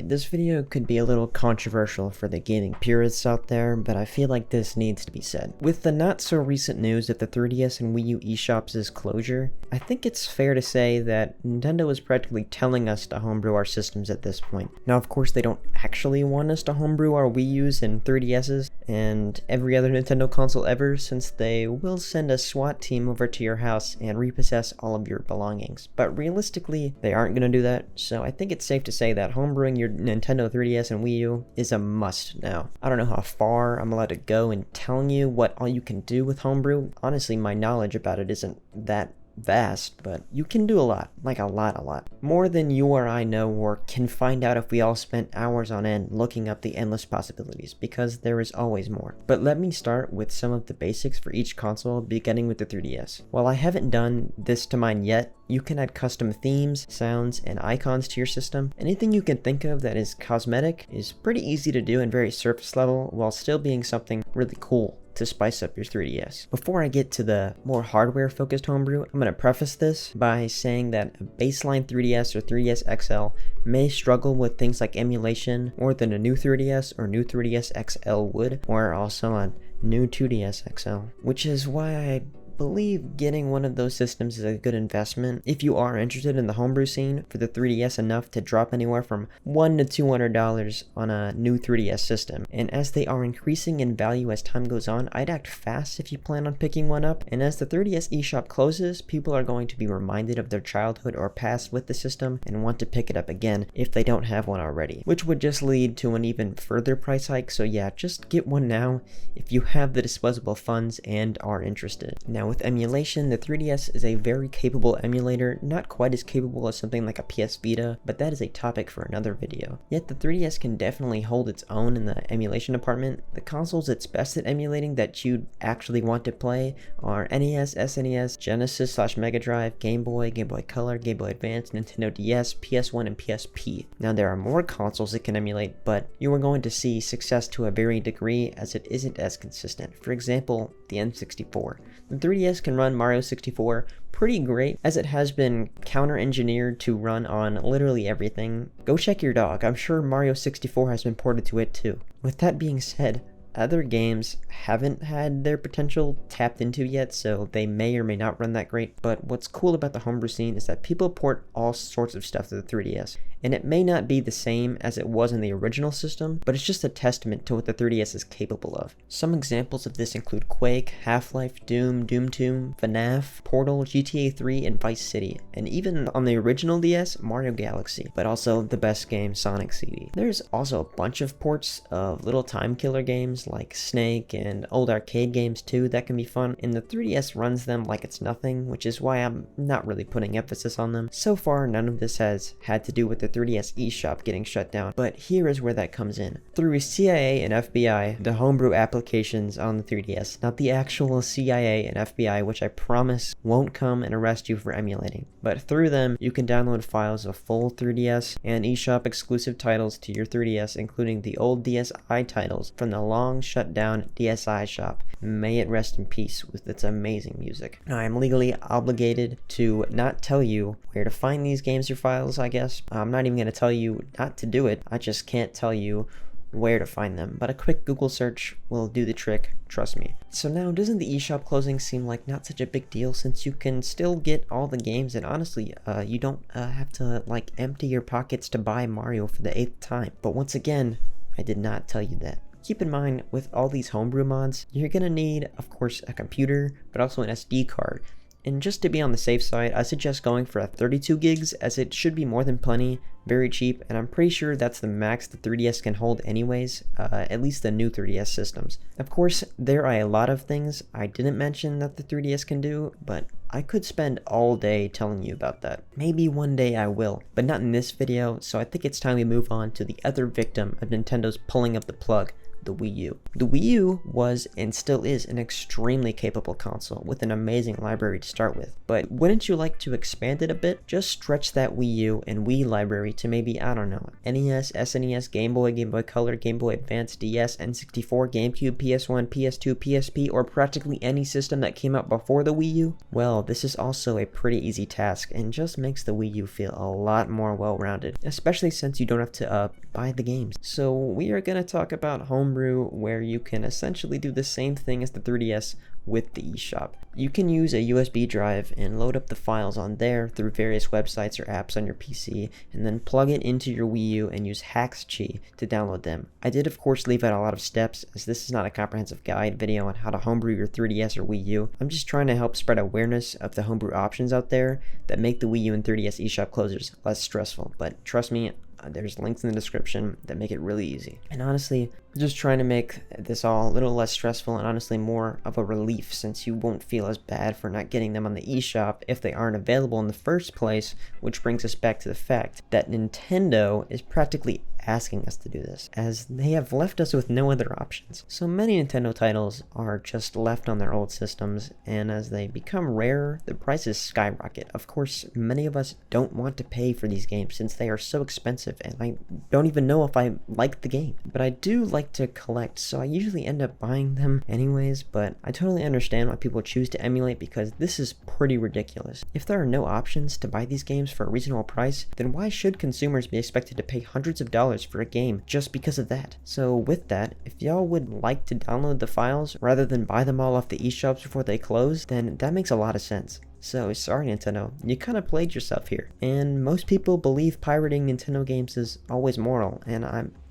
Alright, this video could be a little controversial for the gaming purists out there, but I feel like this needs to be said. With the not so recent news of the 3DS and Wii U eShops' closure, I think it's fair to say that Nintendo is practically telling us to homebrew our systems at this point. Now of course they don't actually want us to homebrew our Wii U's and 3DS's and every other Nintendo console ever, since they will send a SWAT team over to your house and repossess all of your belongings. But realistically, they aren't going to do that, so I think it's safe to say that homebrewing your Nintendo 3DS and Wii U is a must now. I don't know how far I'm allowed to go in telling you what all you can do with homebrew. Honestly, my knowledge about it isn't that vast, but you can do a lot. Like a lot. More than you or I know or can find out if we all spent hours on end looking up the endless possibilities, because there is always more. But let me start with some of the basics for each console, beginning with the 3DS. While I haven't done this to mine yet, you can add custom themes, sounds, and icons to your system. Anything you can think of that is cosmetic is pretty easy to do and very surface level, while still being something really cool to spice up your 3DS. Before I get to the more hardware focused homebrew, I'm going to preface this by saying that a baseline 3DS or 3DS XL may struggle with things like emulation more than a new 3DS or new 3DS XL would, or also a new 2DS XL, which is why I believe getting one of those systems is a good investment if you are interested in the homebrew scene for the 3DS enough to drop anywhere from $100 to $200 on a new 3DS system. And as they are increasing in value as time goes on, I'd act fast if you plan on picking one up. And as the 3DS eShop closes, people are going to be reminded of their childhood or past with the system and want to pick it up again if they don't have one already, which would just lead to an even further price hike. So yeah, just get one now if you have the disposable funds and are interested. Now with emulation, the 3DS is a very capable emulator, not quite as capable as something like a PS Vita, but that is a topic for another video. Yet the 3DS can definitely hold its own in the emulation department. The consoles it's best at emulating that you'd actually want to play are NES, SNES, Genesis / Mega Drive, Game Boy, Game Boy Color, Game Boy Advance, Nintendo DS, PS1, and PSP. Now there are more consoles it can emulate, but you are going to see success to a varying degree as it isn't as consistent. For example, the N64. The 3DS can run Mario 64 pretty great, as it has been counter-engineered to run on literally everything. Go check your dog, I'm sure Mario 64 has been ported to it too. With that being said, other games haven't had their potential tapped into yet, so they may or may not run that great, but what's cool about the homebrew scene is that people port all sorts of stuff to the 3DS. And it may not be the same as it was in the original system, but it's just a testament to what the 3DS is capable of. Some examples of this include Quake, Half-Life, Doom, Doom 2, FNAF, Portal, GTA 3, and Vice City, and even on the original DS, Mario Galaxy, but also the best game, Sonic CD. There's also a bunch of ports of little time killer games like Snake and old arcade games too that can be fun, and the 3DS runs them like it's nothing, which is why I'm not really putting emphasis on them. So far, none of this has had to do with the 3DS eShop getting shut down, but here is where that comes in. Through CIA and FBI, the homebrew applications on the 3DS, not the actual CIA and FBI, which I promise won't come and arrest you for emulating, but through them you can download files of full 3DS and eShop exclusive titles to your 3DS, including the old DSi titles from the long shut down DSi shop. May it rest in peace with its amazing music. Now I am legally obligated to not tell you where to find these games or files, I guess. I'm not even going to tell you not to do it, I just can't tell you where to find them, but a quick Google search will do the trick, trust me. So now, doesn't the eShop closing seem like not such a big deal, since you can still get all the games, and honestly, you don't have to like empty your pockets to buy Mario for the 8th time. But once again, I did not tell you that. Keep in mind, with all these homebrew mods, you're gonna need, of course, a computer, but also an SD card. And just to be on the safe side, I suggest going for a 32 gigs, as it should be more than plenty, very cheap, and I'm pretty sure that's the max the 3DS can hold anyways, at least the new 3DS systems. Of course, there are a lot of things I didn't mention that the 3DS can do, but I could spend all day telling you about that. Maybe one day I will, but not in this video, so I think it's time we move on to the other victim of Nintendo's pulling up the plug, the Wii U. The Wii U was and still is an extremely capable console with an amazing library to start with, but wouldn't you like to expand it a bit? Just stretch that Wii U and Wii library to maybe, I don't know, NES, SNES, Game Boy, Game Boy Color, Game Boy Advance, DS, N64, GameCube, PS1, PS2, PSP, or practically any system that came out before the Wii U? Well, this is also a pretty easy task and just makes the Wii U feel a lot more well-rounded, especially since you don't have to buy the games. So we are going to talk about Homebrew, where you can essentially do the same thing as the 3DS with the eShop. You can use a USB drive and load up the files on there through various websites or apps on your PC, and then plug it into your Wii U and use Haxchi to download them. I did of course leave out a lot of steps, as this is not a comprehensive guide video on how to homebrew your 3DS or Wii U. I'm just trying to help spread awareness of the homebrew options out there that make the Wii U and 3DS eShop closers less stressful, but trust me, there's links in the description that make it really easy. And honestly, just trying to make this all a little less stressful and honestly more of a relief, since you won't feel as bad for not getting them on the eShop if they aren't available in the first place, which brings us back to the fact that Nintendo is practically asking us to do this, as they have left us with no other options. So many Nintendo titles are just left on their old systems, and as they become rarer, the prices skyrocket. Of course, many of us don't want to pay for these games since they are so expensive, and I don't even know if I like the game. But I do like to collect, so I usually end up buying them anyways, but I totally understand why people choose to emulate, because this is pretty ridiculous. If there are no options to buy these games for a reasonable price, then why should consumers be expected to pay hundreds of dollars for a game just because of that? So with that, if y'all would like to download the files rather than buy them all off the eShops before they close, then that makes a lot of sense. So sorry Nintendo, you kind of played yourself here. And most people believe pirating Nintendo games is always moral, and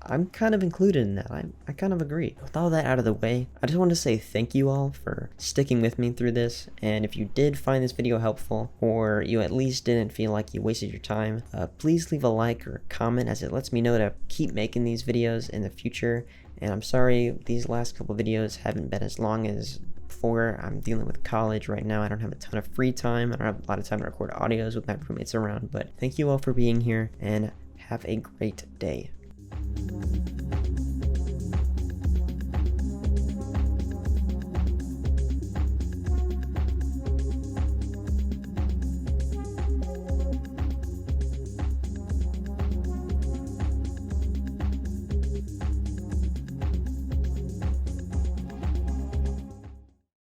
I'm kind of included in that. I kind of agree. With all that out of the way, I just want to say thank you all for sticking with me through this, and if you did find this video helpful, or you at least didn't feel like you wasted your time, please leave a like or comment, as it lets me know to keep making these videos in the future. And I'm sorry these last couple videos haven't been as long as before. I'm dealing with college right now. I don't have a ton of free time. I don't have a lot of time to record audios with my roommates around, but thank you all for being here, and have a great day.